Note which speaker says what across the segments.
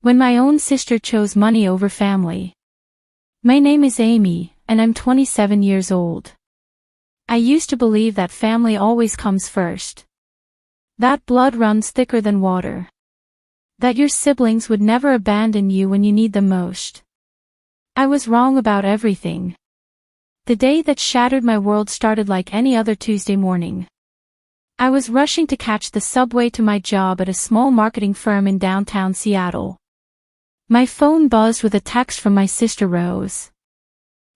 Speaker 1: When my own sister chose money over family. My name is Amy, and I'm 27 years old. I used to believe that family always comes first. That blood runs thicker than water. That your siblings would never abandon you when you need them most. I was wrong about everything. The day that shattered my world started like any other Tuesday morning. I was rushing to catch the subway to my job at a small marketing firm in downtown Seattle. My phone buzzed with a text from my sister Rose.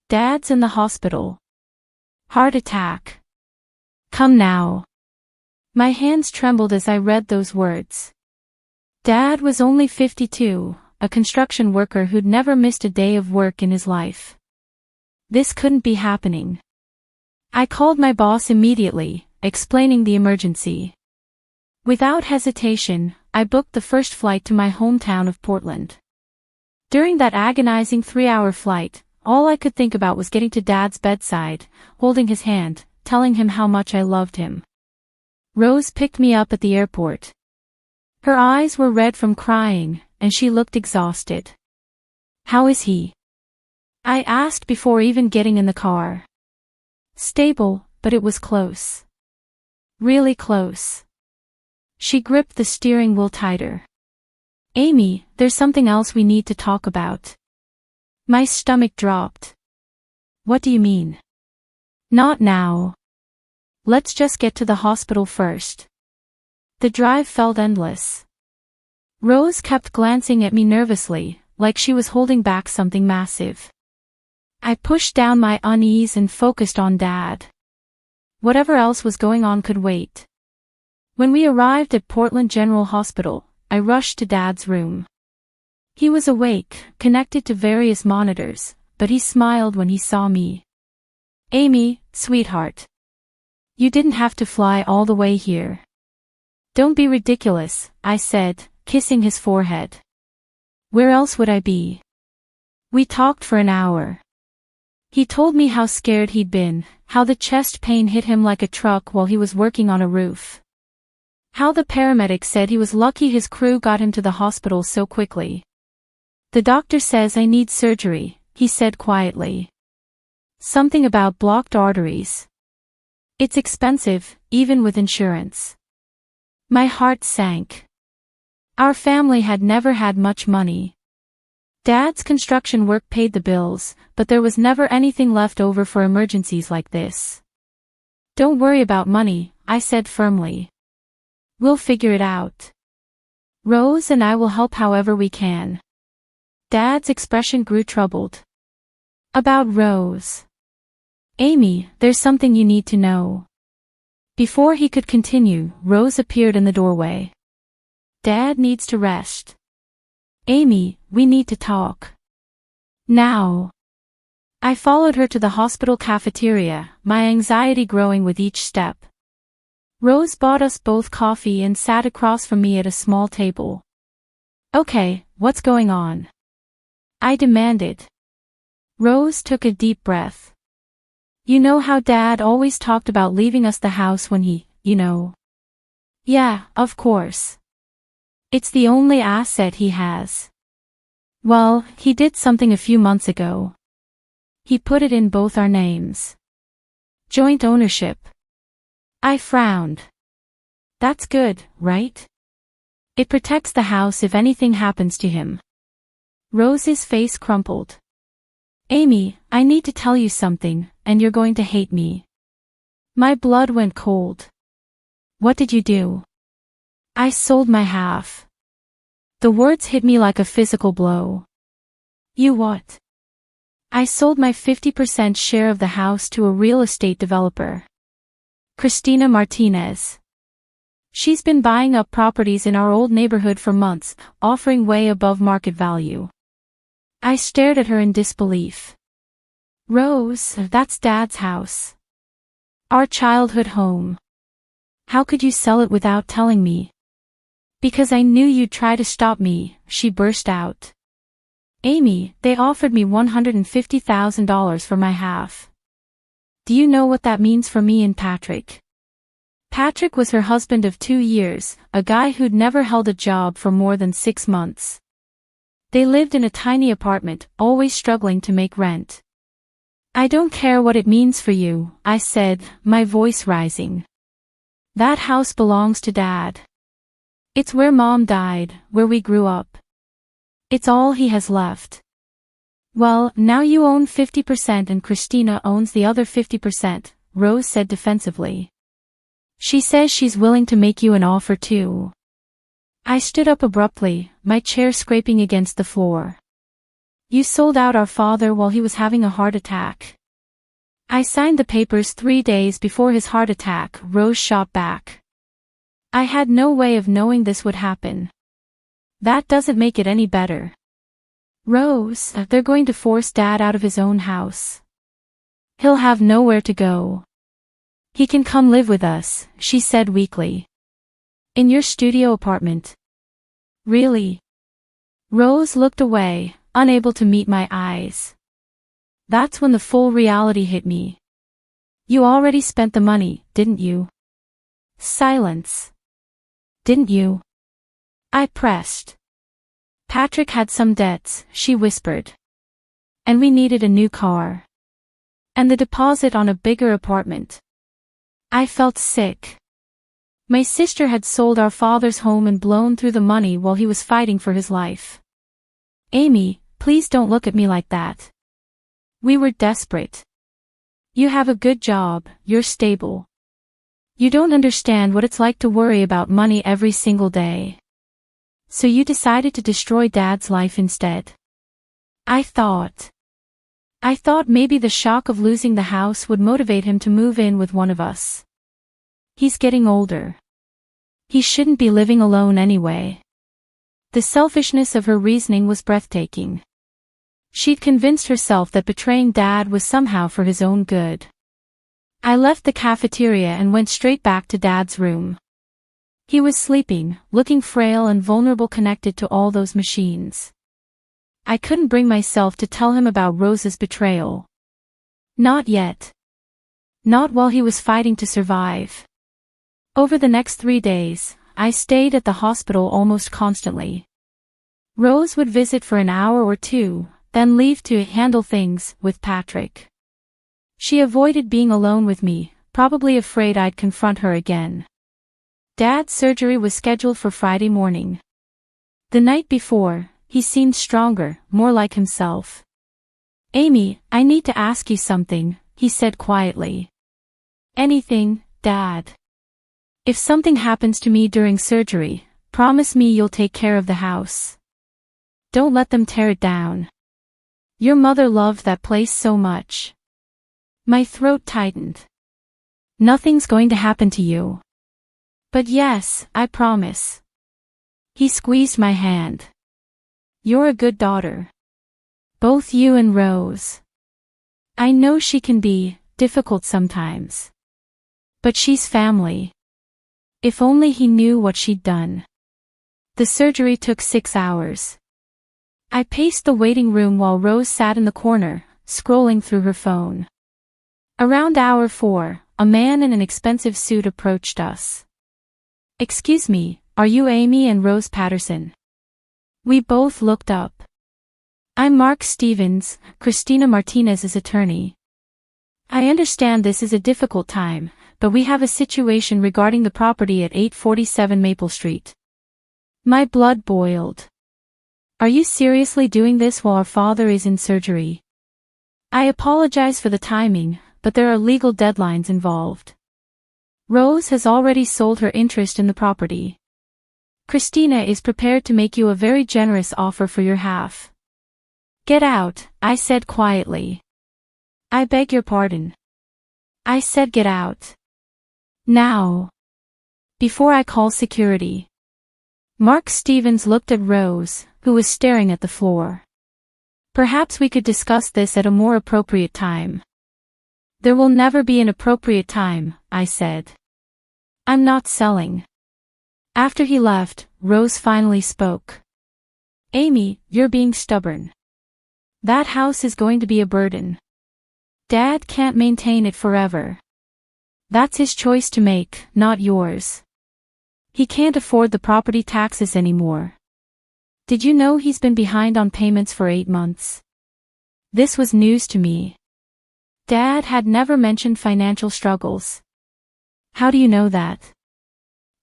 Speaker 1: Dad's in the hospital. Heart attack. Come now. My hands trembled as I read those words. Dad was only 52, a construction worker who'd never missed a day of work in his life. This couldn't be happening. I called my boss immediately, explaining the emergency. Without hesitation, I booked the first flight to my hometown of Portland. During that agonizing 3-hour flight, all I could think about was getting to Dad's bedside, holding his hand, telling him how much I loved him. Rose picked me up at the airport. Her eyes were red from crying, and she looked exhausted. How is he? I asked before even getting in the car. Stable, but it was close. Really close. She gripped the steering wheel tighter. Amy, there's something else we need to talk about. My stomach dropped. What do you mean? Not now. Let's just get to the hospital first. The drive felt endless. Rose kept glancing at me nervously, like she was holding back something massive. I pushed down my unease and focused on Dad. Whatever else was going on could wait. When we arrived at Portland General Hospital, I rushed to Dad's room. He was awake, connected to various monitors, but he smiled when he saw me. Amy, sweetheart. You didn't have to fly all the way here. Don't be ridiculous, I said, kissing his forehead. Where else would I be? We talked for an hour. He told me how scared he'd been, how the chest pain hit him like a truck while he was working on a roof. How the paramedic said he was lucky his crew got him to the hospital so quickly. The doctor says I need surgery, he said quietly. Something about blocked arteries. It's expensive, even with insurance. My heart sank. Our family had never had much money. Dad's construction work paid the bills, but there was never anything left over for emergencies like this. Don't worry about money, I said firmly. We'll figure it out. Rose and I will help however we can. Dad's expression grew troubled. About Rose. Amy, there's something you need to know. Before he could continue, Rose appeared in the doorway. Dad needs to rest. Amy, we need to talk. Now. I followed her to the hospital cafeteria, my anxiety growing with each step. Rose bought us both coffee and sat across from me at a small table. Okay, what's going on? I demanded. Rose took a deep breath. You know how Dad always talked about leaving us the house when he, Yeah, of course. It's the only asset he has. Well, he did something a few months ago. He put it in both our names. Joint ownership. I frowned. That's good, right? It protects the house if anything happens to him. Rose's face crumpled. Amy, I need to tell you something, and you're going to hate me. My blood went cold. What did you do? I sold my half. The words hit me like a physical blow. You what? I sold my 50% share of the house to a real estate developer. Christina Martinez. She's been buying up properties in our old neighborhood for months, offering way above market value. I stared at her in disbelief. Rose, that's Dad's house. Our childhood home. How could you sell it without telling me? Because I knew you'd try to stop me, she burst out. Amy, they offered me $150,000 for my half. Do you know what that means for me and Patrick? Patrick was her husband of 2 years, a guy who'd never held a job for more than 6 months. They lived in a tiny apartment, always struggling to make rent. I don't care what it means for you, I said, my voice rising. That house belongs to Dad. It's where Mom died, where we grew up. It's all he has left. Well, now you own 50% and Christina owns the other 50%, Rose said defensively. She says she's willing to make you an offer too. I stood up abruptly, my chair scraping against the floor. You sold out our father while he was having a heart attack. I signed the papers 3 days before his heart attack, Rose shot back. I had no way of knowing this would happen. That doesn't make it any better. Rose, they're going to force Dad out of his own house. He'll have nowhere to go. He can come live with us, she said weakly. In your studio apartment. Really? Rose looked away, unable to meet my eyes. That's when the full reality hit me. You already spent the money, didn't you? Silence. Didn't you? I pressed. Patrick had some debts, she whispered. And we needed a new car. And the deposit on a bigger apartment. I felt sick. My sister had sold our father's home and blown through the money while he was fighting for his life. Amy, please don't look at me like that. We were desperate. You have a good job, you're stable. You don't understand what it's like to worry about money every single day. So you decided to destroy Dad's life instead. I thought maybe the shock of losing the house would motivate him to move in with one of us. He's getting older. He shouldn't be living alone anyway. The selfishness of her reasoning was breathtaking. She'd convinced herself that betraying Dad was somehow for his own good. I left the cafeteria and went straight back to Dad's room. He was sleeping, looking frail and vulnerable, connected to all those machines. I couldn't bring myself to tell him about Rose's betrayal. Not yet. Not while he was fighting to survive. Over the next 3 days, I stayed at the hospital almost constantly. Rose would visit for an hour or two, then leave to handle things with Patrick. She avoided being alone with me, probably afraid I'd confront her again. Dad's surgery was scheduled for Friday morning. The night before, he seemed stronger, more like himself. Amy, I need to ask you something, he said quietly. Anything, Dad. If something happens to me during surgery, promise me you'll take care of the house. Don't let them tear it down. Your mother loved that place so much. My throat tightened. Nothing's going to happen to you. But yes, I promise. He squeezed my hand. You're a good daughter. Both you and Rose. I know she can be difficult sometimes. But she's family. If only he knew what she'd done. The surgery took 6 hours. I paced the waiting room while Rose sat in the corner, scrolling through her phone. Around hour 4, a man in an expensive suit approached us. Excuse me, are you Amy and Rose Patterson? We both looked up. I'm Mark Stevens, Christina Martinez's attorney. I understand this is a difficult time, but we have a situation regarding the property at 847 Maple Street. My blood boiled. Are you seriously doing this while our father is in surgery? I apologize for the timing, but there are legal deadlines involved. Rose has already sold her interest in the property. Christina is prepared to make you a very generous offer for your half. Get out, I said quietly. I beg your pardon. I said get out. Now. Before I call security. Mark Stevens looked at Rose, who was staring at the floor. Perhaps we could discuss this at a more appropriate time. There will never be an appropriate time, I said. I'm not selling. After he left, Rose finally spoke. Amy, you're being stubborn. That house is going to be a burden. Dad can't maintain it forever. That's his choice to make, not yours. He can't afford the property taxes anymore. Did you know he's been behind on payments for 8 months? This was news to me. Dad had never mentioned financial struggles. How do you know that?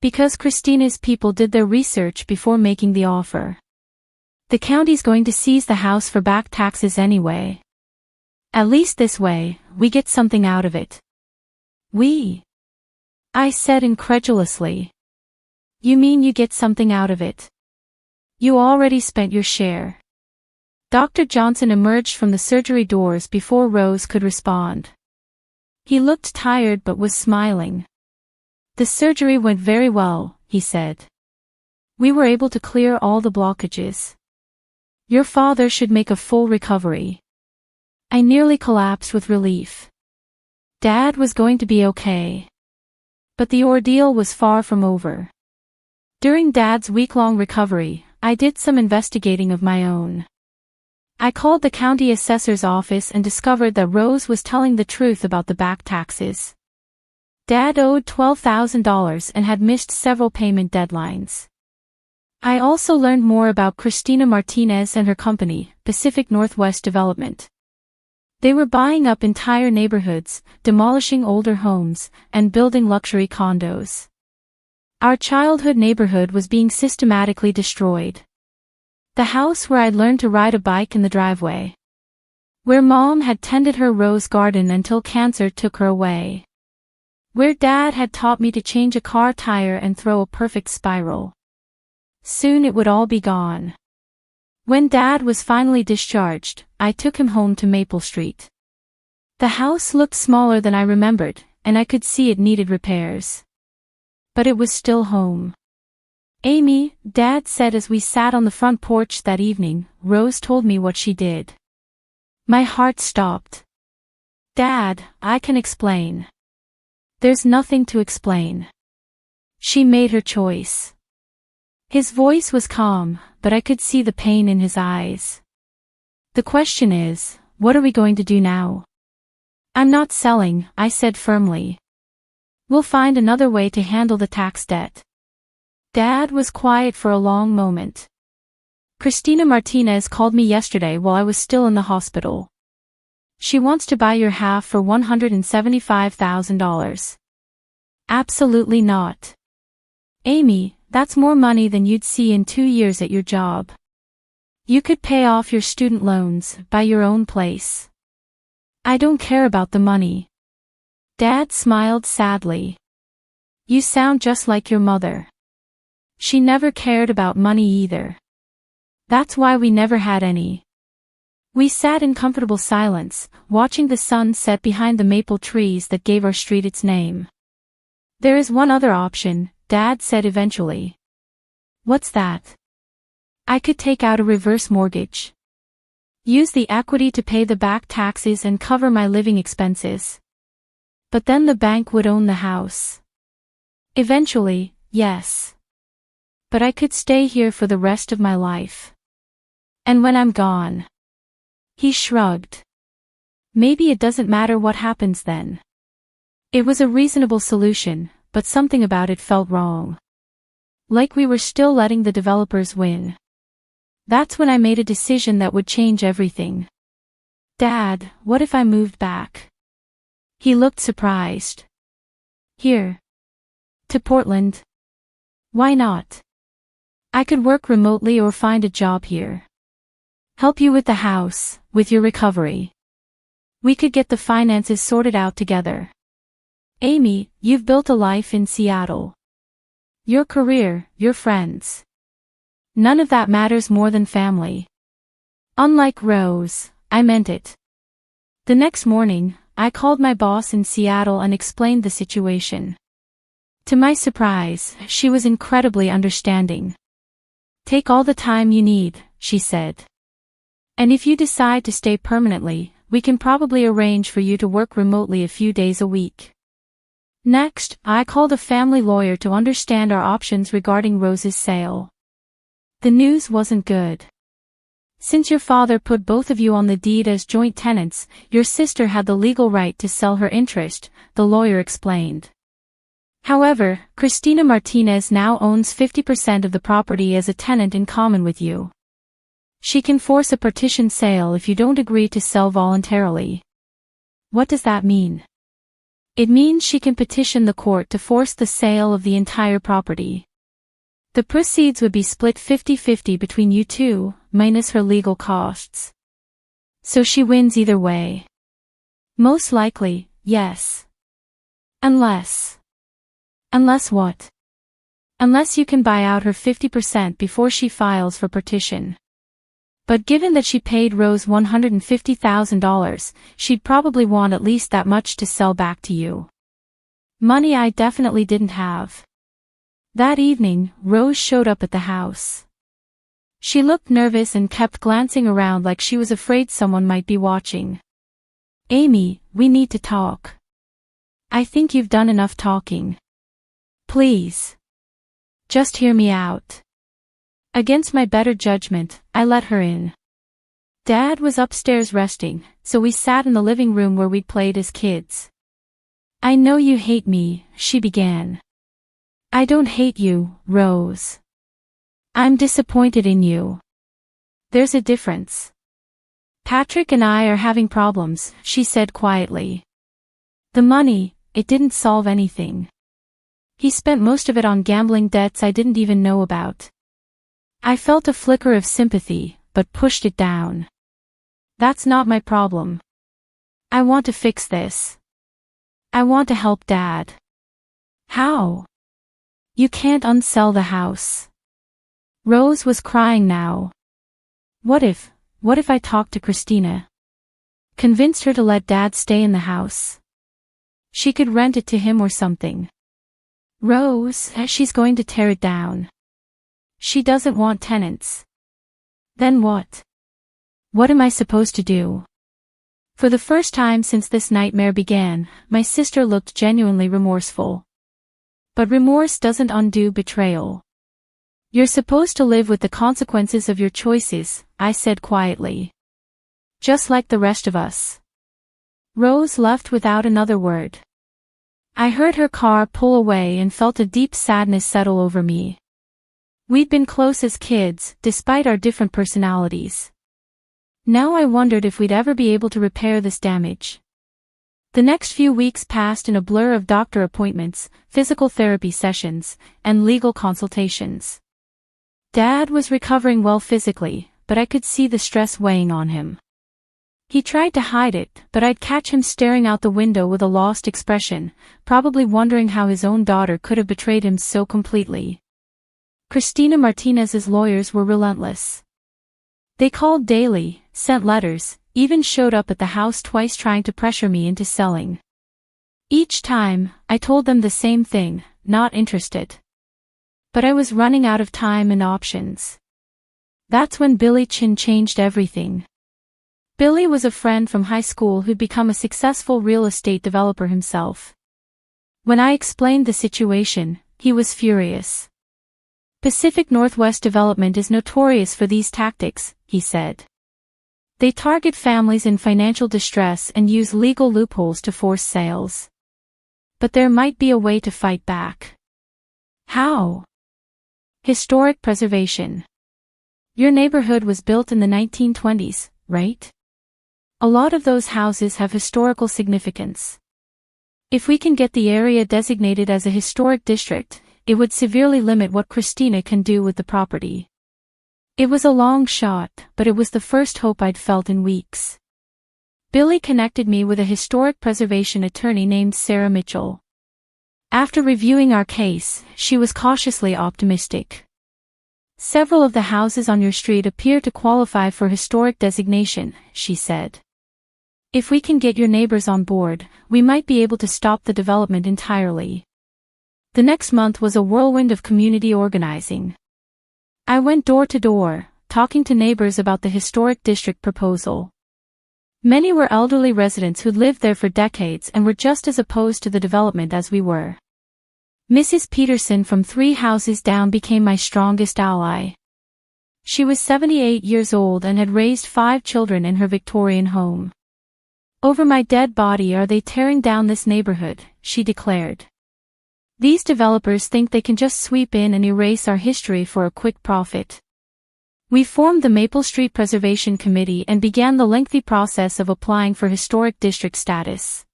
Speaker 1: Because Christina's people did their research before making the offer. The county's going to seize the house for back taxes anyway. At least this way, we get something out of it. We? I said incredulously. You mean you get something out of it? You already spent your share. Dr. Johnson emerged from the surgery doors before Rose could respond. He looked tired but was smiling. The surgery went very well, he said. We were able to clear all the blockages. Your father should make a full recovery. I nearly collapsed with relief. Dad was going to be okay. But the ordeal was far from over. During Dad's week-long recovery, I did some investigating of my own. I called the county assessor's office and discovered that Rose was telling the truth about the back taxes. Dad owed $12,000 and had missed several payment deadlines. I also learned more about Christina Martinez and her company, Pacific Northwest Development. They were buying up entire neighborhoods, demolishing older homes, and building luxury condos. Our childhood neighborhood was being systematically destroyed. The house where I'd learned to ride a bike in the driveway. Where Mom had tended her rose garden until cancer took her away. Where Dad had taught me to change a car tire and throw a perfect spiral. Soon it would all be gone. When Dad was finally discharged, I took him home to Maple Street. The house looked smaller than I remembered, and I could see it needed repairs. But it was still home. Amy, Dad said as we sat on the front porch that evening, Rose told me what she did. My heart stopped. Dad, I can explain. There's nothing to explain. She made her choice. His voice was calm, but I could see the pain in his eyes. The question is, what are we going to do now? I'm not selling, I said firmly. We'll find another way to handle the tax debt. Dad was quiet for a long moment. Christina Martinez called me yesterday while I was still in the hospital. She wants to buy your half for $175,000. Absolutely not. Amy, that's more money than you'd see in 2 years at your job. You could pay off your student loans, buy your own place. I don't care about the money. Dad smiled sadly. You sound just like your mother. She never cared about money either. That's why we never had any. We sat in comfortable silence, watching the sun set behind the maple trees that gave our street its name. There is one other option, Dad said eventually. What's that? I could take out a reverse mortgage. Use the equity to pay the back taxes and cover my living expenses. But then the bank would own the house. Eventually, yes. But I could stay here for the rest of my life. And when I'm gone. He shrugged. Maybe it doesn't matter what happens then. It was a reasonable solution, but something about it felt wrong. Like we were still letting the developers win. That's when I made a decision that would change everything. Dad, what if I moved back? He looked surprised. Here. To Portland. Why not? I could work remotely or find a job here. Help you with the house, with your recovery. We could get the finances sorted out together. Amy, you've built a life in Seattle. Your career, your friends. None of that matters more than family. Unlike Rose, I meant it. The next morning, I called my boss in Seattle and explained the situation. To my surprise, she was incredibly understanding. Take all the time you need, she said. And if you decide to stay permanently, we can probably arrange for you to work remotely a few days a week. Next, I called a family lawyer to understand our options regarding Rose's sale. The news wasn't good. Since your father put both of you on the deed as joint tenants, your sister had the legal right to sell her interest, the lawyer explained. However, Christina Martinez now owns 50% of the property as a tenant in common with you. She can force a partition sale if you don't agree to sell voluntarily. What does that mean? It means she can petition the court to force the sale of the entire property. The proceeds would be split 50-50 between you two, minus her legal costs. So she wins either way. Most likely, yes. Unless what? Unless you can buy out her 50% before she files for partition. But given that she paid Rose $150,000, she'd probably want at least that much to sell back to you. Money I definitely didn't have. That evening, Rose showed up at the house. She looked nervous and kept glancing around like she was afraid someone might be watching. Amy, we need to talk. I think you've done enough talking. Please. Just hear me out. Against my better judgment, I let her in. Dad was upstairs resting, so we sat in the living room where we'd played as kids. I know you hate me, she began. I don't hate you, Rose. I'm disappointed in you. There's a difference. Patrick and I are having problems, she said quietly. The money, it didn't solve anything. He spent most of it on gambling debts I didn't even know about. I felt a flicker of sympathy, but pushed it down. That's not my problem. I want to fix this. I want to help Dad. How? You can't unsell the house. Rose was crying now. What if I talked to Christina? Convinced her to let Dad stay in the house. She could rent it to him or something. Rose, she's going to tear it down. She doesn't want tenants. Then what? What am I supposed to do? For the first time since this nightmare began, my sister looked genuinely remorseful. But remorse doesn't undo betrayal. You're supposed to live with the consequences of your choices, I said quietly. Just like the rest of us. Rose left without another word. I heard her car pull away and felt a deep sadness settle over me. We'd been close as kids, despite our different personalities. Now I wondered if we'd ever be able to repair this damage. The next few weeks passed in a blur of doctor appointments, physical therapy sessions, and legal consultations. Dad was recovering well physically, but I could see the stress weighing on him. He tried to hide it, but I'd catch him staring out the window with a lost expression, probably wondering how his own daughter could have betrayed him so completely. Christina Martinez's lawyers were relentless. They called daily, sent letters, even showed up at the house twice trying to pressure me into selling. Each time, I told them the same thing, not interested. But I was running out of time and options. That's when Billy Chin changed everything. Billy was a friend from high school who'd become a successful real estate developer himself. When I explained the situation, he was furious. Pacific Northwest Development is notorious for these tactics, he said. They target families in financial distress and use legal loopholes to force sales. But there might be a way to fight back. How? Historic preservation. Your neighborhood was built in the 1920s, right? A lot of those houses have historical significance. If we can get the area designated as a historic district, it would severely limit what Christina can do with the property. It was a long shot, but it was the first hope I'd felt in weeks. Billy connected me with a historic preservation attorney named Sarah Mitchell. After reviewing our case, she was cautiously optimistic. Several of the houses on your street appear to qualify for historic designation, she said. If we can get your neighbors on board, we might be able to stop the development entirely. The next month was a whirlwind of community organizing. I went door to door, talking to neighbors about the historic district proposal. Many were elderly residents who'd lived there for decades and were just as opposed to the development as we were. Mrs. Peterson from 3 houses down became my strongest ally. She was 78 years old and had raised 5 children in her Victorian home. Over my dead body are they tearing down this neighborhood, she declared. These developers think they can just sweep in and erase our history for a quick profit. We formed the Maple Street Preservation Committee and began the lengthy process of applying for historic district status.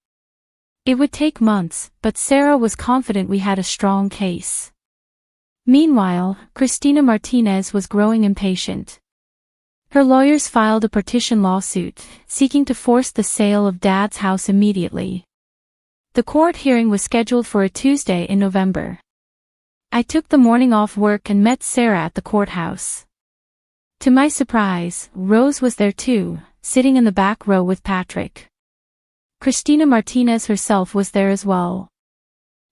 Speaker 1: It would take months, but Sarah was confident we had a strong case. Meanwhile, Cristina Martinez was growing impatient. Her lawyers filed a partition lawsuit, seeking to force the sale of Dad's house immediately. The court hearing was scheduled for a Tuesday in November. I took the morning off work and met Sarah at the courthouse. To my surprise, Rose was there too, sitting in the back row with Patrick. Cristina Martinez herself was there as well.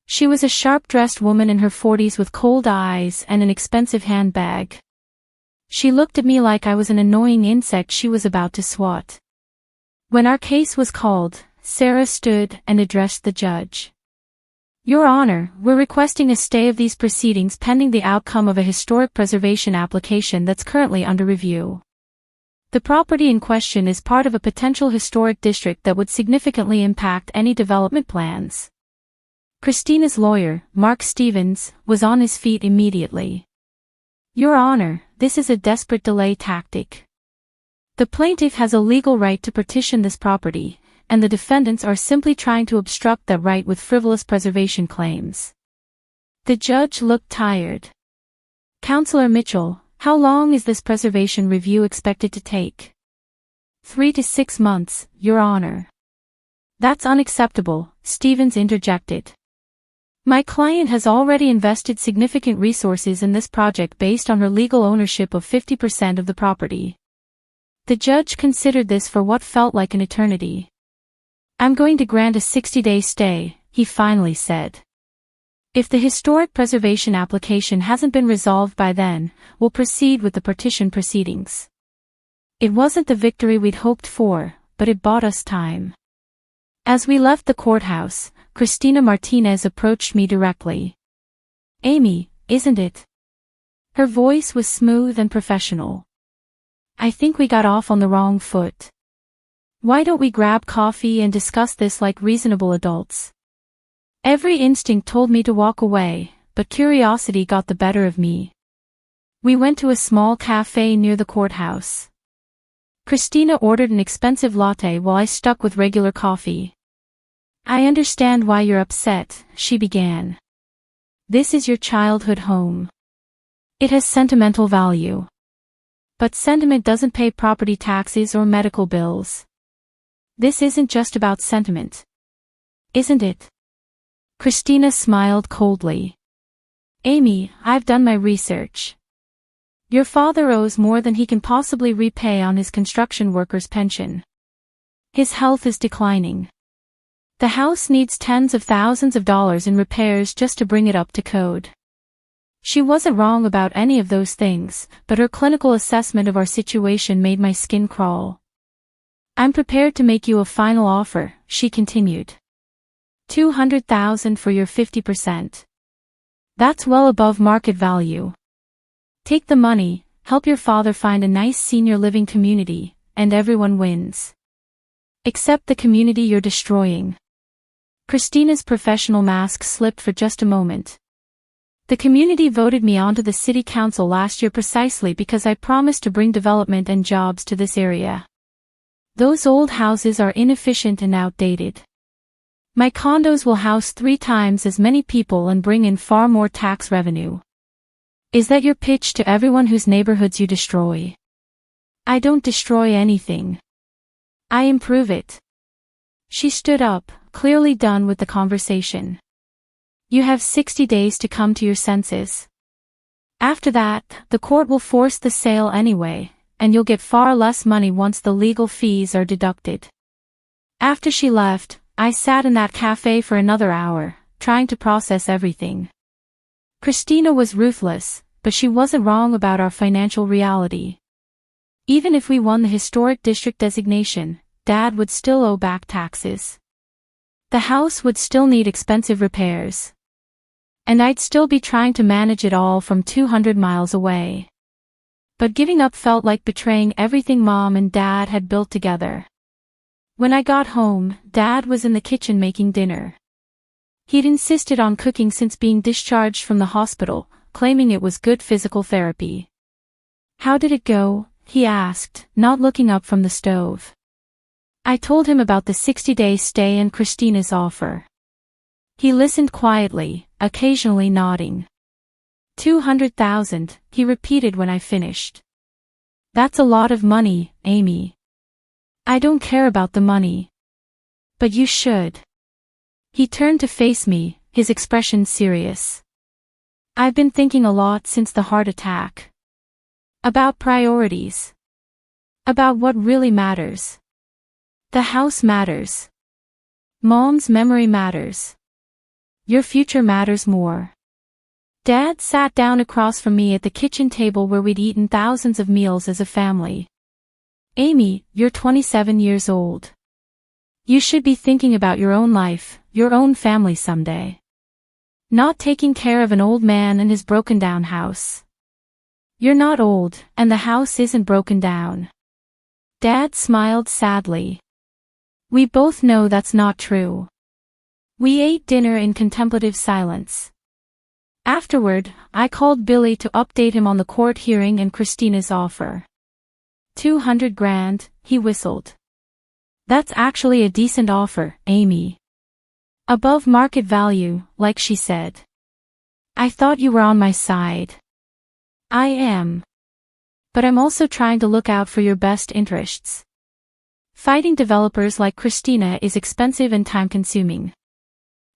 Speaker 1: She was a sharp-dressed woman in her 40s with cold eyes and an expensive handbag. She looked at me like I was an annoying insect she was about to swat. When our case was called, Sarah stood and addressed the judge. Your Honor, we're requesting a stay of these proceedings pending the outcome of a historic preservation application that's currently under review. The property in question is part of a potential historic district that would significantly impact any development plans. Christina's lawyer, Mark Stevens, was on his feet immediately. Your Honor, this is a desperate delay tactic. The plaintiff has a legal right to partition this property, and the defendants are simply trying to obstruct that right with frivolous preservation claims. The judge looked tired. Counselor Mitchell, how long is this preservation review expected to take? 3 to 6 months, Your Honor. That's unacceptable, Stevens interjected. My client has already invested significant resources in this project based on her legal ownership of 50% of the property. The judge considered this for what felt like an eternity. I'm going to grant a 60-day stay, he finally said. If the historic preservation application hasn't been resolved by then, we'll proceed with the partition proceedings. It wasn't the victory we'd hoped for, but it bought us time. As we left the courthouse, Cristina Martinez approached me directly. Amy, isn't it? Her voice was smooth and professional. I think we got off on the wrong foot. Why don't we grab coffee and discuss this like reasonable adults? Every instinct told me to walk away, but curiosity got the better of me. We went to a small cafe near the courthouse. Cristina ordered an expensive latte while I stuck with regular coffee. I understand why you're upset, she began. This is your childhood home. It has sentimental value. But sentiment doesn't pay property taxes or medical bills. This isn't just about sentiment. Isn't it? Cristina smiled coldly. Amy, I've done my research. Your father owes more than he can possibly repay on his construction worker's pension. His health is declining. The house needs tens of thousands of dollars in repairs just to bring it up to code. She wasn't wrong about any of those things, but her clinical assessment of our situation made my skin crawl. I'm prepared to make you a final offer, she continued. $200,000 for your 50%. That's well above market value. Take the money, help your father find a nice senior living community, and everyone wins. Except the community you're destroying. Christina's professional mask slipped for just a moment. The community voted me onto the city council last year precisely because I promised to bring development and jobs to this area. Those old houses are inefficient and outdated. My condos will house 3 times as many people and bring in far more tax revenue. Is that your pitch to everyone whose neighborhoods you destroy? I don't destroy anything. I improve it. She stood up, clearly done with the conversation. You have 60 days to come to your senses. After that, the court will force the sale anyway, and you'll get far less money once the legal fees are deducted. After she left, I sat in that cafe for another hour, trying to process everything. Cristina was ruthless, but she wasn't wrong about our financial reality. Even if we won the historic district designation, Dad would still owe back taxes. The house would still need expensive repairs. And I'd still be trying to manage it all from 200 miles away. But giving up felt like betraying everything Mom and Dad had built together. When I got home, Dad was in the kitchen making dinner. He'd insisted on cooking since being discharged from the hospital, claiming it was good physical therapy. "How did it go?" he asked, not looking up from the stove. I told him about the 60-day stay and Christina's offer. He listened quietly, occasionally nodding. 200,000, he repeated when I finished. "That's a lot of money, Amy." "I don't care about the money." "But you should." He turned to face me, his expression serious. "I've been thinking a lot since the heart attack. About priorities. About what really matters. The house matters. Mom's memory matters. Your future matters more." Dad sat down across from me at the kitchen table where we'd eaten thousands of meals as a family. "Amy, you're 27 years old. You should be thinking about your own life, your own family someday. Not taking care of an old man and his broken-down house. You're not old, and the house isn't broken down." Dad smiled sadly. "We both know that's not true." We ate dinner in contemplative silence. Afterward, I called Billy to update him on the court hearing and Christina's offer. 200 grand, he whistled. "That's actually a decent offer, Amy. Above market value, like she said. I thought you were on my side." "I am. But I'm also trying to look out for your best interests. Fighting developers like Christina is expensive and time-consuming.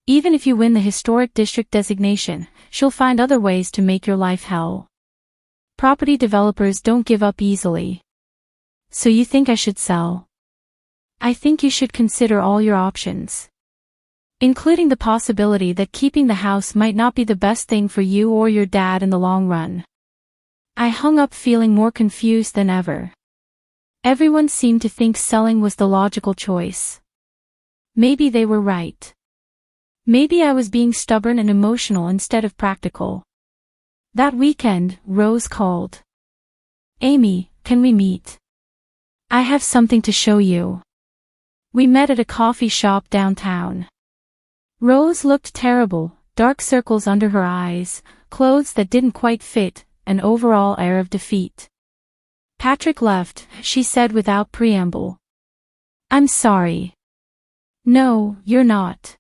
Speaker 1: Even if you win the historic district designation, she'll find other ways to make your life hell. Property developers don't give up easily. So you think I should sell?" "I think you should consider all your options. Including the possibility that keeping the house might not be the best thing for you or your dad in the long run." I hung up feeling more confused than ever. Everyone seemed to think selling was the logical choice. Maybe they were right. Maybe I was being stubborn and emotional instead of practical. That weekend, Rose called. "Amy, can we meet? I have something to show you." We met at a coffee shop downtown. Rose looked terrible, dark circles under her eyes, clothes that didn't quite fit, an overall air of defeat. "Patrick left," she said without preamble. "I'm sorry." "No, you're not.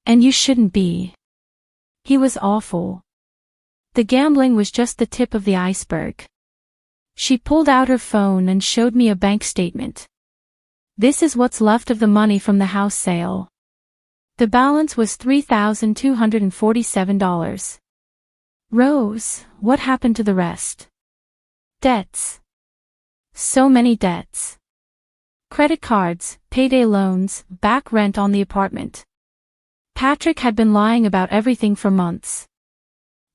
Speaker 1: And you shouldn't be. He was awful. The gambling was just the tip of the iceberg." She pulled out her phone and showed me a bank statement. "This is what's left of the money from the house sale." The balance was $3,247. "Rose, what happened to the rest?" "Debts. So many debts. Credit cards, payday loans, back rent on the apartment. Patrick had been lying about everything for months."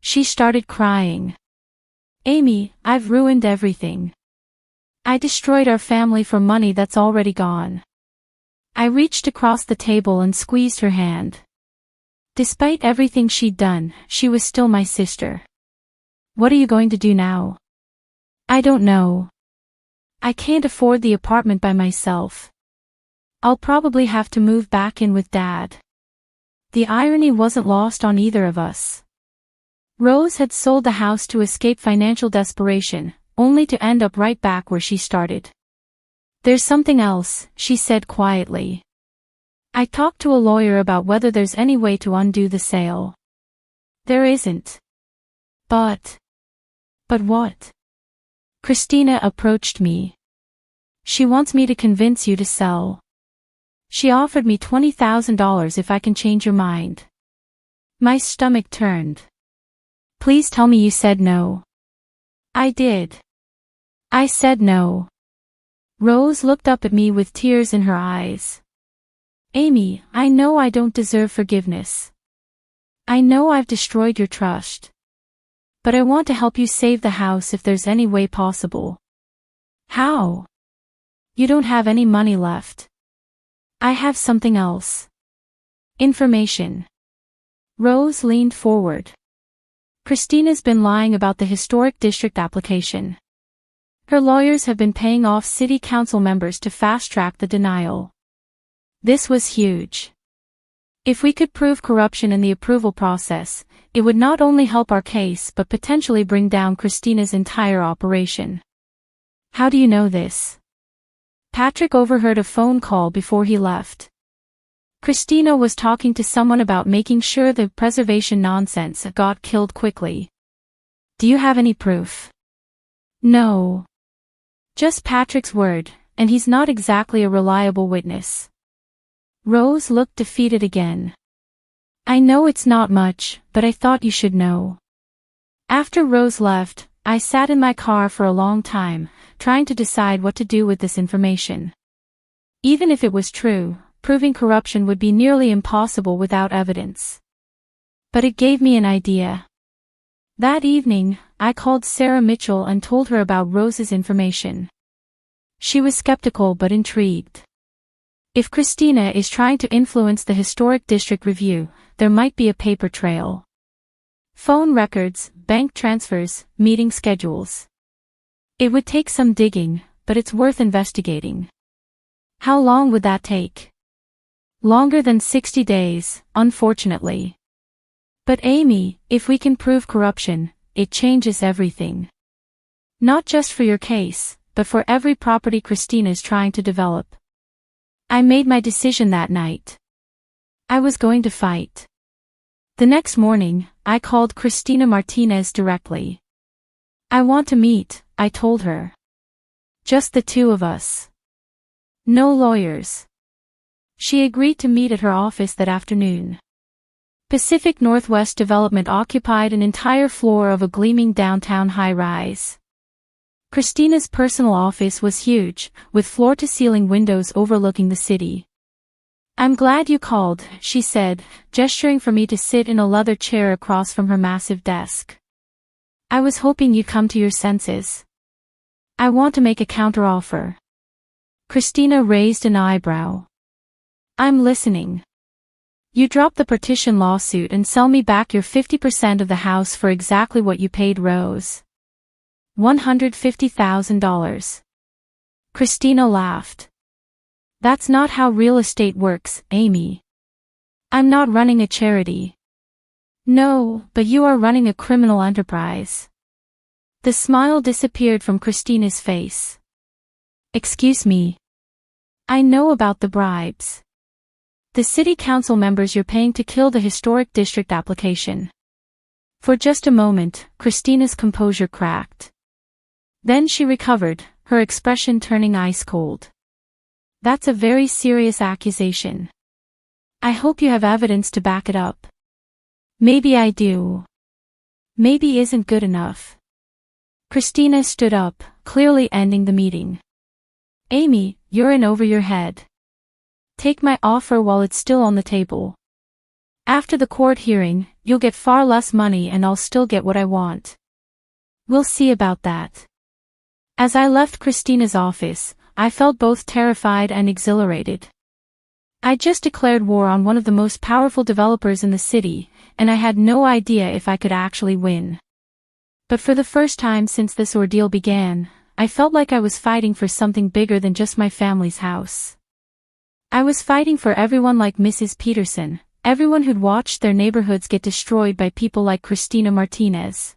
Speaker 1: She started crying. "Amy, I've ruined everything. I destroyed our family for money that's already gone." I reached across the table and squeezed her hand. Despite everything she'd done, she was still my sister. "What are you going to do now?" "I don't know. I can't afford the apartment by myself. I'll probably have to move back in with Dad." The irony wasn't lost on either of us. Rose had sold the house to escape financial desperation, only to end up right back where she started. "There's something else," she said quietly. "I talked to a lawyer about whether there's any way to undo the sale." "There isn't." But what?" Christina approached me. "She wants me to convince you to sell. She offered me $20,000 if I can change your mind." My stomach turned. "Please tell me you said no." "I did. I said no." Rose looked up at me with tears in her eyes. "Amy, I know I don't deserve forgiveness. I know I've destroyed your trust. But I want to help you save the house if there's any way possible." "How?" "You don't have any money left." "I have something else. Information." Rose leaned forward. "Christina's been lying about the historic district application. Her lawyers have been paying off city council members to fast-track the denial." This was huge. If we could prove corruption in the approval process, it would not only help our case but potentially bring down Christina's entire operation. How do you know this? Patrick overheard a phone call before he left. Christina was talking to someone about making sure the preservation nonsense got killed quickly. Do you have any proof? No. Just Patrick's word, and he's not exactly a reliable witness. Rose looked defeated again. I know it's not much, but I thought you should know. After Rose left, I sat in my car for a long time, trying to decide what to do with this information. Even if it was true, proving corruption would be nearly impossible without evidence. But it gave me an idea. That evening, I called Sarah Mitchell and told her about Rose's information. She was skeptical but intrigued. If Christina is trying to influence the Historic District Review, there might be a paper trail. Phone records, bank transfers, meeting schedules. It would take some digging, but it's worth investigating. How long would that take? Longer than 60 days, unfortunately. But Amy, if we can prove corruption, it changes everything. Not just for your case, but for every property Christina's trying to develop. I made my decision that night. I was going to fight. The next morning, I called Christina Martinez directly. I want to meet, I told her. Just the two of us. No lawyers. She agreed to meet at her office that afternoon. Pacific Northwest Development occupied an entire floor of a gleaming downtown high-rise. Christina's personal office was huge, with floor-to-ceiling windows overlooking the city. I'm glad you called, she said, gesturing for me to sit in a leather chair across from her massive desk. I was hoping you'd come to your senses. I want to make a counteroffer. Christina raised an eyebrow. I'm listening. You drop the partition lawsuit and sell me back your 50% of the house for exactly what you paid Rose. $150,000. Christina laughed. That's not how real estate works, Amy. I'm not running a charity. No, but you are running a criminal enterprise. The smile disappeared from Christina's face. Excuse me. I know about the bribes. The city council members you're paying to kill the historic district application. For just a moment, Christina's composure cracked. Then she recovered, her expression turning ice cold. That's a very serious accusation. I hope you have evidence to back it up. Maybe I do. Maybe isn't good enough. Christina stood up, clearly ending the meeting. Amy, you're in over your head. Take my offer while it's still on the table. After the court hearing, you'll get far less money and I'll still get what I want. We'll see about that. As I left Christina's office, I felt both terrified and exhilarated. I just declared war on one of the most powerful developers in the city, and I had no idea if I could actually win. But for the first time since this ordeal began, I felt like I was fighting for something bigger than just my family's house. I was fighting for everyone like Mrs. Peterson, everyone who'd watched their neighborhoods get destroyed by people like Christina Martinez.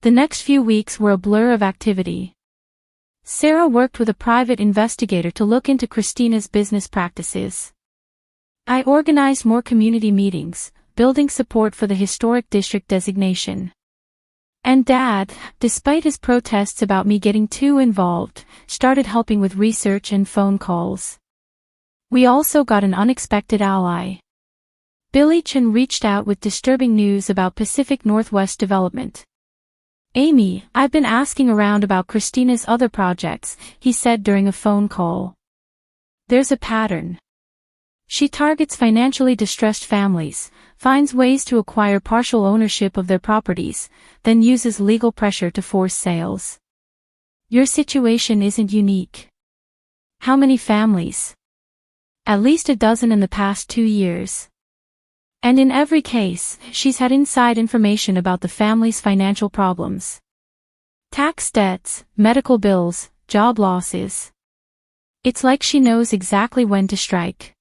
Speaker 1: The next few weeks were a blur of activity. Sarah worked with a private investigator to look into Christina's business practices. I organized more community meetings, building support for the historic district designation. And Dad, despite his protests about me getting too involved, started helping with research and phone calls. We also got an unexpected ally. Billy Chen reached out with disturbing news about Pacific Northwest Development. Amy, I've been asking around about Christina's other projects, he said during a phone call. There's a pattern. She targets financially distressed families, finds ways to acquire partial ownership of their properties, then uses legal pressure to force sales. Your situation isn't unique. How many families? At least a dozen in the past 2 years. And in every case, she's had inside information about the family's financial problems. Tax debts, medical bills, job losses. It's like she knows exactly when to strike.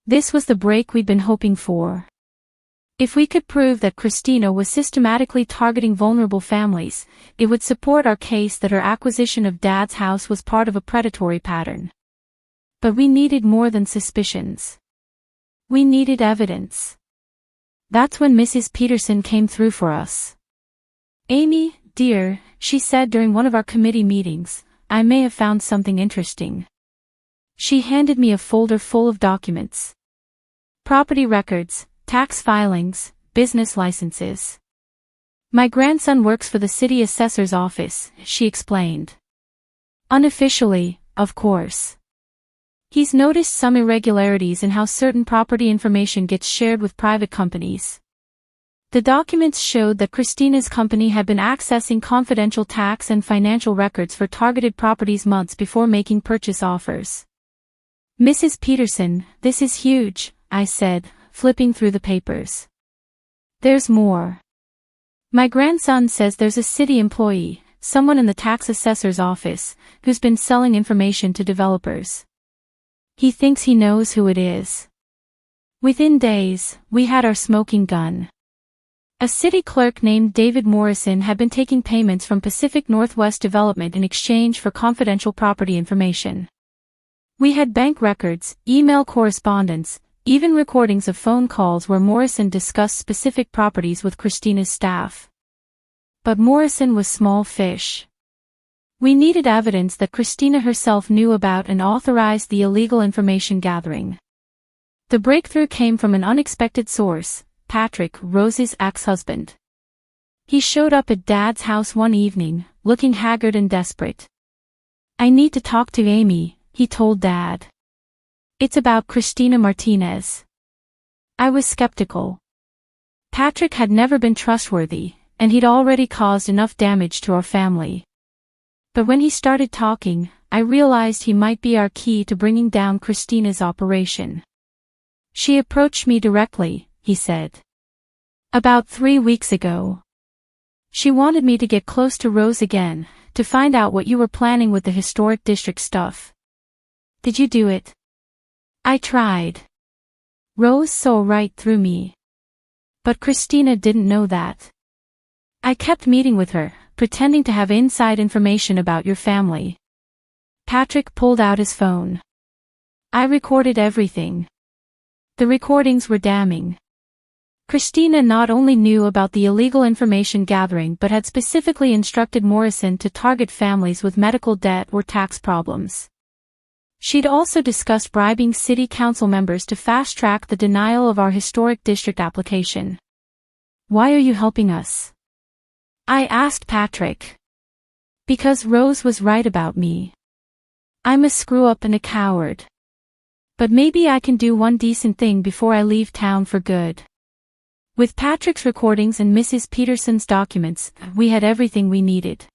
Speaker 1: This was the break we'd been hoping for. If we could prove that Christina was systematically targeting vulnerable families, it would support our case that her acquisition of Dad's house was part of a predatory pattern. But we needed more than suspicions. We needed evidence. That's when Mrs. Peterson came through for us. "Amy, dear," she said during one of our committee meetings, "I may have found something interesting." She handed me a folder full of documents. Property records, tax filings, business licenses. "My grandson works for the city assessor's office," she explained. "Unofficially, of course. He's noticed some irregularities in how certain property information gets shared with private companies." The documents showed that Christina's company had been accessing confidential tax and financial records for targeted properties months before making purchase offers. "Mrs. Peterson, this is huge," I said, flipping through the papers. "There's more. My grandson says there's a city employee, someone in the tax assessor's office, who's been selling information to developers. He thinks he knows who it is." Within days, we had our smoking gun. A city clerk named David Morrison had been taking payments from Pacific Northwest Development in exchange for confidential property information. We had bank records, email correspondence, even recordings of phone calls where Morrison discussed specific properties with Christina's staff. But Morrison was small fish. We needed evidence that Christina herself knew about and authorized the illegal information gathering. The breakthrough came from an unexpected source: Patrick, Rose's ex-husband. He showed up at Dad's house one evening, looking haggard and desperate. "I need to talk to Amy," he told Dad. "It's about Christina Martinez." I was skeptical. Patrick had never been trustworthy, and he'd already caused enough damage to our family. But when he started talking, I realized he might be our key to bringing down Christina's operation. "She approached me directly," he said. "About 3 weeks ago. She wanted me to get close to Rose again, to find out what you were planning with the historic district stuff. Did you do it?" I tried. Rose saw right through me. But Christina didn't know that. "I kept meeting with her, pretending to have inside information about your family." Patrick pulled out his phone. "I recorded everything." The recordings were damning. Christina not only knew about the illegal information gathering but had specifically instructed Morrison to target families with medical debt or tax problems. She'd also discussed bribing city council members to fast-track the denial of our historic district application. "Why are you helping us?" I asked Patrick. "Because Rose was right about me. I'm a screw-up and a coward. But maybe I can do one decent thing before I leave town for good." With Patrick's recordings and Mrs. Peterson's documents, we had everything we needed.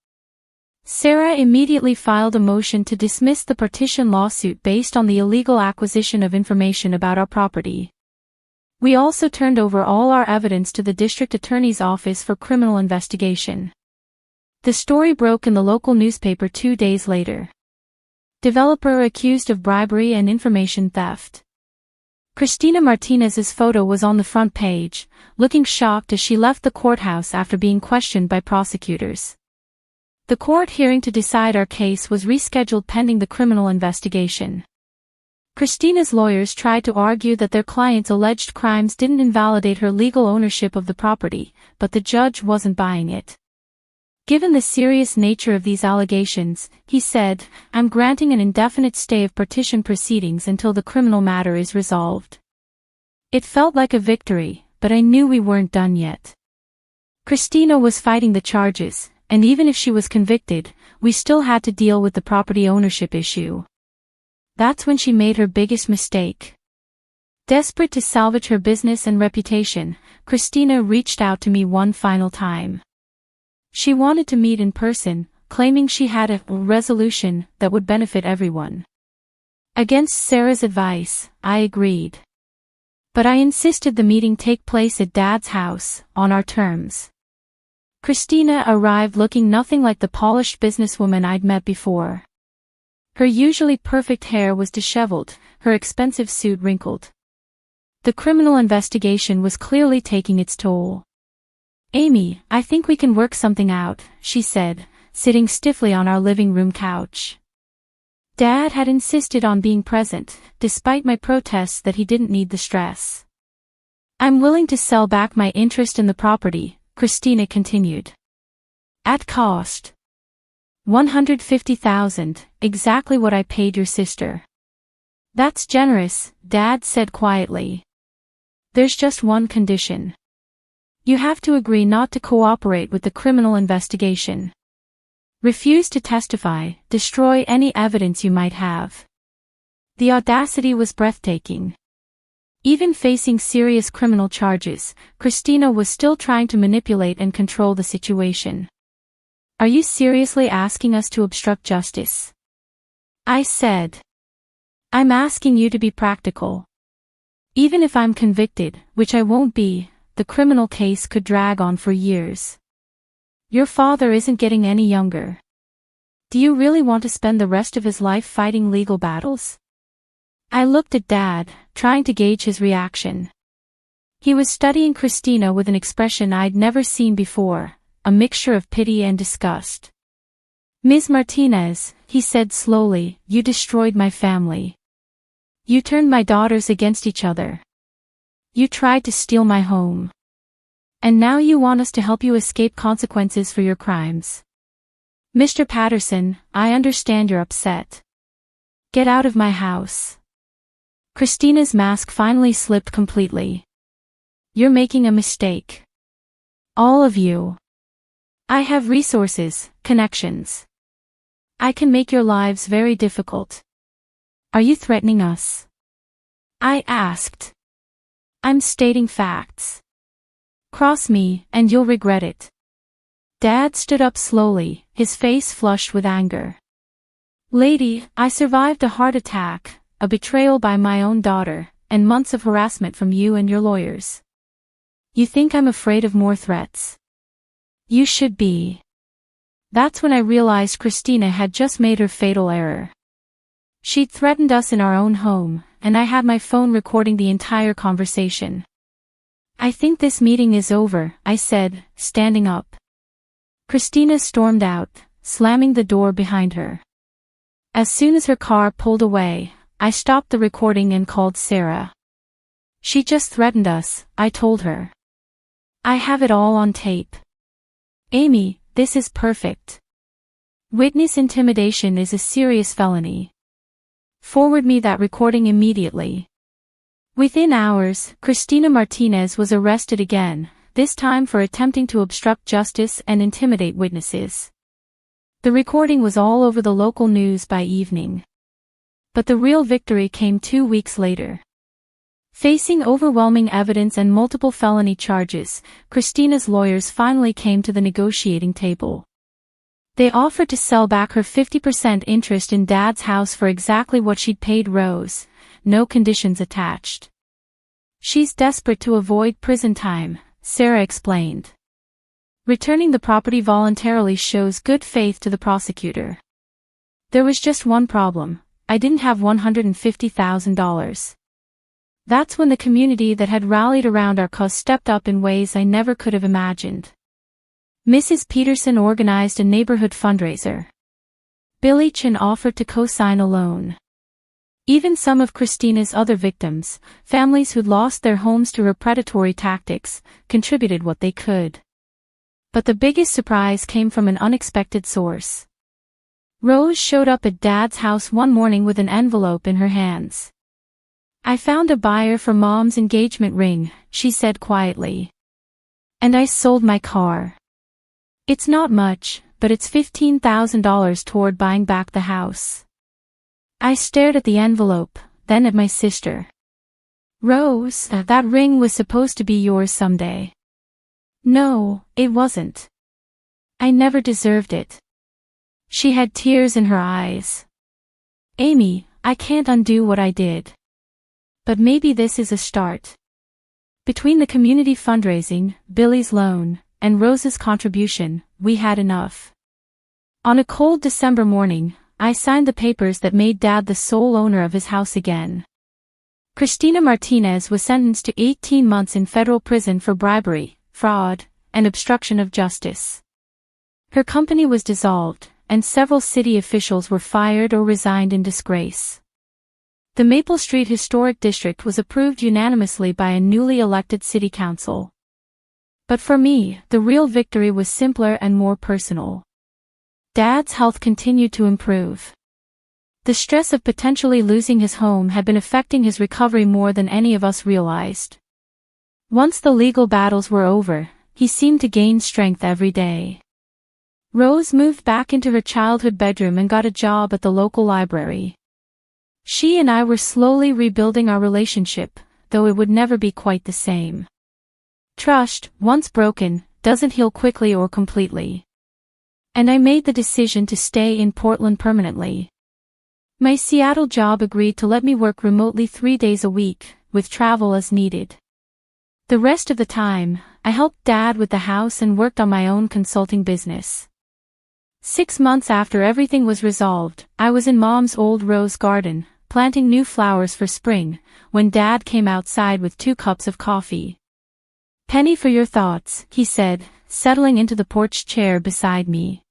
Speaker 1: Sarah immediately filed a motion to dismiss the partition lawsuit based on the illegal acquisition of information about our property. We also turned over all our evidence to the district attorney's office for criminal investigation. The story broke in the local newspaper 2 days later. Developer accused of bribery and information theft. Christina Martinez's photo was on the front page, looking shocked as she left the courthouse after being questioned by prosecutors. The court hearing to decide our case was rescheduled pending the criminal investigation. Christina's lawyers tried to argue that their client's alleged crimes didn't invalidate her legal ownership of the property, but the judge wasn't buying it. Given the serious nature of these allegations, he said, "I'm granting an indefinite stay of partition proceedings until the criminal matter is resolved." It felt like a victory, but I knew we weren't done yet. Christina was fighting the charges, and even if she was convicted, we still had to deal with the property ownership issue. That's when she made her biggest mistake. Desperate to salvage her business and reputation, Christina reached out to me one final time. She wanted to meet in person, claiming she had a resolution that would benefit everyone. Against Sarah's advice, I agreed. But I insisted the meeting take place at Dad's house, on our terms. Christina arrived looking nothing like the polished businesswoman I'd met before. Her usually perfect hair was disheveled, her expensive suit wrinkled. The criminal investigation was clearly taking its toll. "Amy, I think we can work something out," she said, sitting stiffly on our living room couch. Dad had insisted on being present, despite my protests that he didn't need the stress. "I'm willing to sell back my interest in the property," Christina continued. "At cost. $150,000, exactly what I paid your sister." "That's generous," Dad said quietly. "There's just one condition. You have to agree not to cooperate with the criminal investigation. Refuse to testify, destroy any evidence you might have." The audacity was breathtaking. Even facing serious criminal charges, Christina was still trying to manipulate and control the situation. "Are you seriously asking us to obstruct justice?" I said. "I'm asking you to be practical. Even if I'm convicted, which I won't be, the criminal case could drag on for years. Your father isn't getting any younger. Do you really want to spend the rest of his life fighting legal battles?" I looked at Dad, trying to gauge his reaction. He was studying Christina with an expression I'd never seen before, a mixture of pity and disgust. "Ms. Martinez," he said slowly, "you destroyed my family. You turned my daughters against each other. You tried to steal my home. And now you want us to help you escape consequences for your crimes. Mr. Patterson, I understand you're upset. Get out of my house." Christina's mask finally slipped completely. "You're making a mistake. All of you. I have resources, connections. I can make your lives very difficult. Are you threatening us?" I asked. "I'm stating facts. Cross me, and you'll regret it." Dad stood up slowly, his face flushed with anger. "Lady, I survived a heart attack, a betrayal by my own daughter, and months of harassment from you and your lawyers. You think I'm afraid of more threats? You should be." That's when I realized Christina had just made her fatal error. She'd threatened us in our own home, and I had my phone recording the entire conversation. "I think this meeting is over," I said, standing up. Christina stormed out, slamming the door behind her. As soon as her car pulled away, I stopped the recording and called Sarah. "She just threatened us," I told her. "I have it all on tape. Amy, this is perfect. Witness intimidation is a serious felony. Forward me that recording immediately." Within hours, Christina Martinez was arrested again, this time for attempting to obstruct justice and intimidate witnesses. The recording was all over the local news by evening. But the real victory came 2 weeks later. Facing overwhelming evidence and multiple felony charges, Christina's lawyers finally came to the negotiating table. They offered to sell back her 50% interest in Dad's house for exactly what she'd paid Rose, no conditions attached. "She's desperate to avoid prison time," Sarah explained. "Returning the property voluntarily shows good faith to the prosecutor. There was just one problem: I didn't have $150,000. That's when the community that had rallied around our cause stepped up in ways I never could have imagined. Mrs. Peterson organized a neighborhood fundraiser. Billy Chin offered to co-sign a loan. Even some of Christina's other victims, families who'd lost their homes to her predatory tactics, contributed what they could. But the biggest surprise came from an unexpected source. Rose showed up at Dad's house one morning with an envelope in her hands. "I found a buyer for Mom's engagement ring," she said quietly. "And I sold my car. It's not much, but it's $15,000 toward buying back the house." I stared at the envelope, then at my sister. "Rose, that ring was supposed to be yours someday." "No, it wasn't. I never deserved it." She had tears in her eyes. "Amy, I can't undo what I did. But maybe this is a start." Between the community fundraising, Billy's loan, and Rose's contribution, we had enough. On a cold December morning, I signed the papers that made Dad the sole owner of his house again. Cristina Martinez was sentenced to 18 months in federal prison for bribery, fraud, and obstruction of justice. Her company was dissolved, and several city officials were fired or resigned in disgrace. The Maple Street Historic District was approved unanimously by a newly elected city council. But for me, the real victory was simpler and more personal. Dad's health continued to improve. The stress of potentially losing his home had been affecting his recovery more than any of us realized. Once the legal battles were over, he seemed to gain strength every day. Rose moved back into her childhood bedroom and got a job at the local library. She and I were slowly rebuilding our relationship, though it would never be quite the same. Trust, once broken, doesn't heal quickly or completely. And I made the decision to stay in Portland permanently. My Seattle job agreed to let me work remotely 3 days a week, with travel as needed. The rest of the time, I helped Dad with the house and worked on my own consulting business. 6 months after everything was resolved, I was in Mom's old rose garden, planting new flowers for spring, when Dad came outside with 2 cups of coffee. "Penny for your thoughts," he said, settling into the porch chair beside me.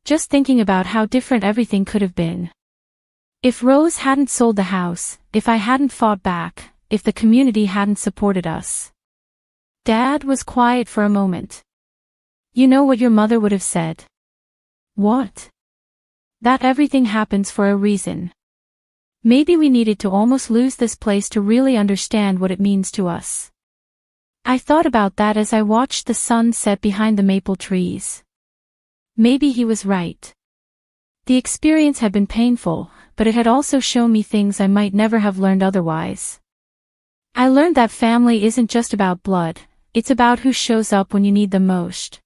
Speaker 1: "Just thinking about how different everything could have been. If Rose hadn't sold the house, if I hadn't fought back, if the community hadn't supported us." Dad was quiet for a moment. "You know what your mother would have said?" "What?" "That everything happens for a reason. Maybe we needed to almost lose this place to really understand what it means to us." I thought about that as I watched the sun set behind the maple trees. Maybe he was right. The experience had been painful, but it had also shown me things I might never have learned otherwise. I learned that family isn't just about blood, it's about who shows up when you need them most.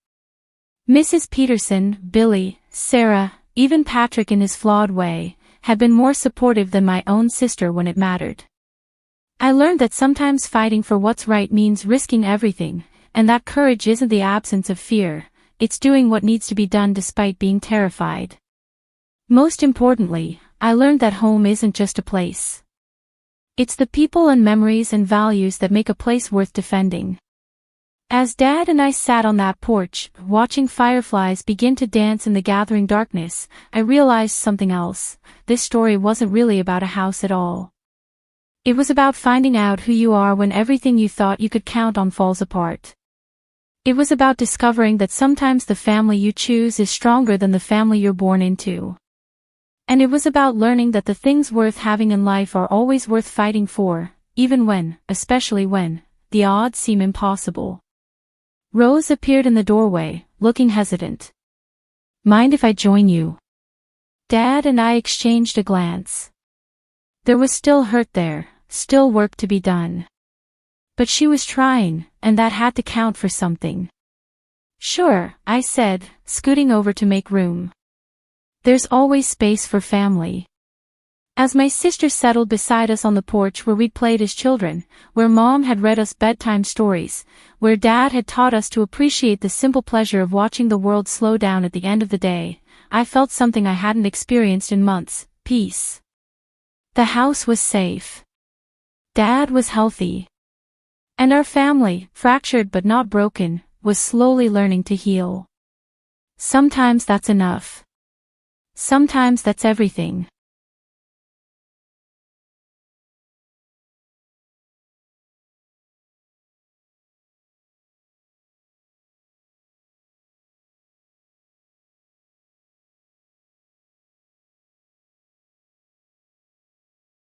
Speaker 1: Mrs. Peterson, Billy, Sarah, even Patrick in his flawed way, had been more supportive than my own sister when it mattered. I learned that sometimes fighting for what's right means risking everything, and that courage isn't the absence of fear, it's doing what needs to be done despite being terrified. Most importantly, I learned that home isn't just a place. It's the people and memories and values that make a place worth defending. As Dad and I sat on that porch, watching fireflies begin to dance in the gathering darkness, I realized something else. This story wasn't really about a house at all. It was about finding out who you are when everything you thought you could count on falls apart. It was about discovering that sometimes the family you choose is stronger than the family you're born into. And it was about learning that the things worth having in life are always worth fighting for, even when, especially when, the odds seem impossible. Rose appeared in the doorway, looking hesitant. "Mind if I join you?" Dad and I exchanged a glance. There was still hurt there, still work to be done. But she was trying, and that had to count for something. "Sure," I said, scooting over to make room. There's always space for family. As my sister settled beside us on the porch where we'd played as children, where Mom had read us bedtime stories, where Dad had taught us to appreciate the simple pleasure of watching the world slow down at the end of the day, I felt something I hadn't experienced in months: peace. The house was safe. Dad was healthy. And our family, fractured but not broken, was slowly learning to heal. Sometimes that's enough. Sometimes that's everything.